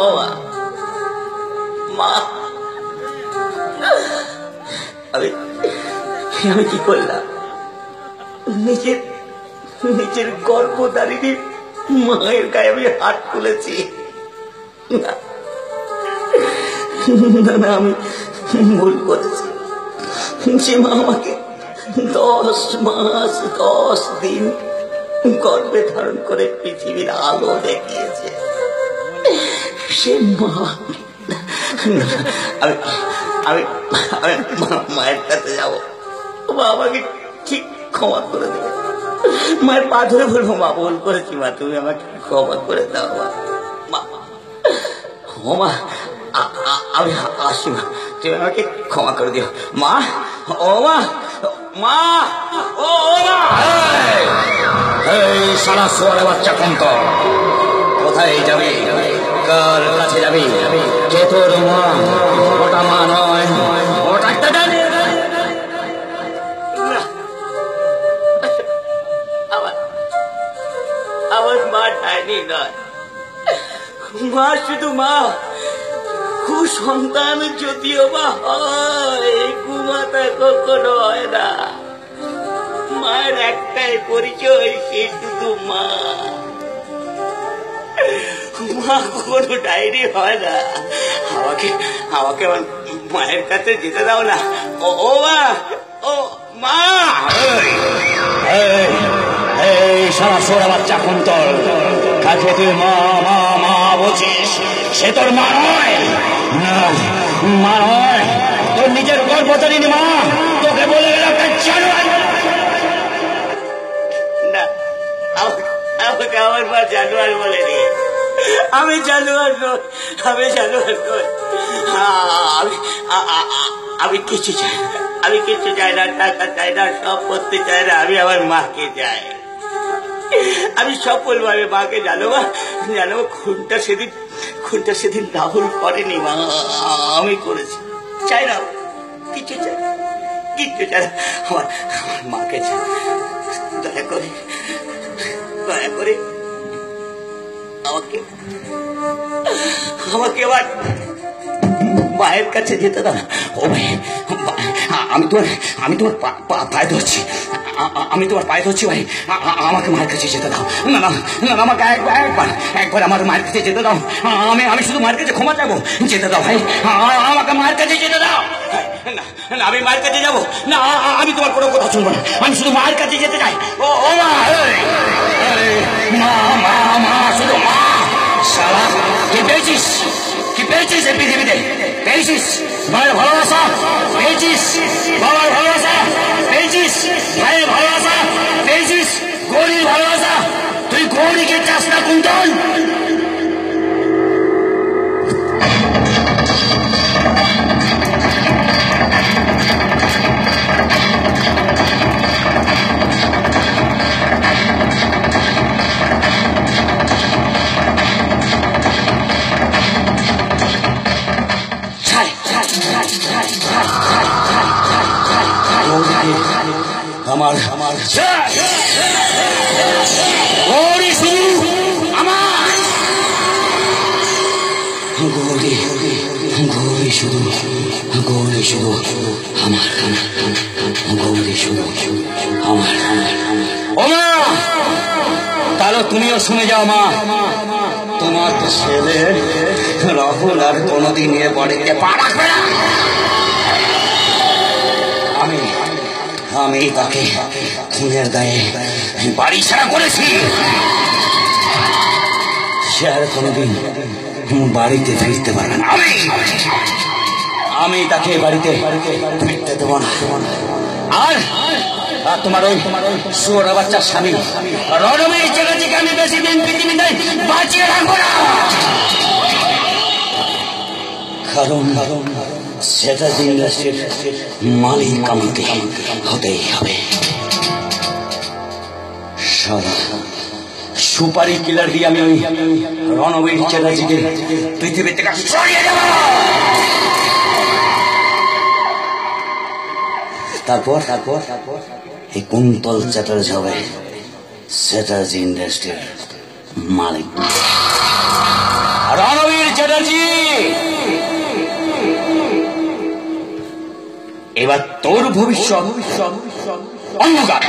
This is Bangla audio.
ও মা, আমি আমি কি করলাম? নিজের নিজের গর্ভধারিণী মায়ের গায়ে আমি হাত তুলেছি। না না, আমি ভুল করেছি। যে মা আমাকে 10 মাস 10 দিন গর্ভে ধারণ করে পৃথিবীর আলো দেখিয়েছে, সে মা আমি আমি মায়ের কাছে যাবো। মা আমাকে ঠিক ক্ষমা করে দেবে। মায়ের পা ধরে বলবো, মা ভুল করেছি, মা তুমি আমাকে ক্ষমা করে দাও। মা ও মা, আমি আসি, মা তুমি আমাকে ক্ষমা করে দিও। মা, ও মা, মা, ও মা। এই সারা সোয়ারে বাচ্চা কন্ত, কোথায় যাবি? কার কাছে যাবি? কে তোর মা? ওটা মা নয়, ওটা একটা ডাইনি। আমার মা ডাইনি নয়, মা শুধু মা। কুসন্তান যদিও বা হয়, কুমাতা কখনো হয় না। মায়ের একটাই পরিচয়, সে শুধু মা। মা কখনো ডাইনি হয় না। আমাকে আমাকে আমার মায়ের কাছে যেতে দাও না। ও মা, ও মা। এই সারা সোরা বাচ্চা কুন্তল, কাছে তুই মা মা মা বলছিস, সে তোর মা নয়। মা নয়, তোর নিজের গর্ভধারিণী মা। তোকে বলে গেল একটা জানোয়ার। না, আমাকে আমার মা জানোয়ার বলেনি। আমি জানোয়ার নই, আমি জানোয়ার নই। আমি কিছু চাই না, আমি কিছু চাই না, টাকা চাই না, সম্পত্তি চাই না। আমি আমার মাকে চাই। আমি সফল ভাবে মাকে জানবো। খুনটা সেদিন রাহুল করেনি, মা আমি করেছি। চাই না কিছু, চাই কিচ্ছু চাই না। আমার মাকে চাই। দয়া করে আমাকে আবার মায়ের কাছে যেতে দাও। ও ভাই, আমি তোমার পায়ে ধরছি, আমি তোমার পায়ে ধরছি ভাই। আমাকে মায়ের কাছে যেতে দাও। না না না, আমাকে একবার আমার মায়ের কাছে যেতে দাও। আমি শুধু মায়ের কাছে ক্ষমা চাইবো। যেতে দাও ভাই, আমাকে মায়ের কাছে যেতে দাও। না, আমি মায়ের কাছে যাবো না। আমি তোমার কোনো কথা শুনবো না। আমি শুধু মায়ের কাছে যেতে চাই। ও মা, মা মা মা, শুধু মা। শালা, কি পেয়েছিস? কি পেয়েছিস এই পৃথিবীতে? পেয়েছিস মায়ের ভালোবাসা? পেয়েছিস বাবার ভালোবাসা? পেয়েছিস ভাইয়ের ভালোবাসা? পেয়েছিস গৌরীর ভালোবাসা? তুই গৌরীকে চাস না কুন্তল? আমার গৌরী শুধু আমার, গৌরী শুধু আমার, গৌরী শুধু আমার। ও মা, তাহলে তুমিও শুনে যাও মা। তোমার ছেলে রাহুল আর কোনোদিন এ বাড়িতে পা রাখবে না। আমি তাকে খুনের দায়ে বাড়ি ছাড়া করেছি। সে আর কোনোদিন বাড়িতে ফিরতে পারবে না। আমি তাকে বাড়িতে ফিরতে দেবো না। আর তোমার ওই শুয়োর বাচ্চার স্বামী রণবীর চ্যাটার্জিকে আমি বেশি দিন পৃথিবীতে বাঁচিয়ে রাখবো না। কারণ সেটা ইন্ডাস্ট্রির মালিক আমাকে হতেই হবে। সুপারি কিলার দিয়ে আমি ওই রণবীর চ্যাটার্জিকে পৃথিবী থেকে সরিয়ে দেব। তারপর এই কুন্তল চ্যাটার্জি হবে চ্যাটার্জি ইন্ডাস্ট্রির মালিক। রণবীর চ্যাটার্জি ফেলেছি। এবার তোর ভবিষ্যৎ অন্ধকার।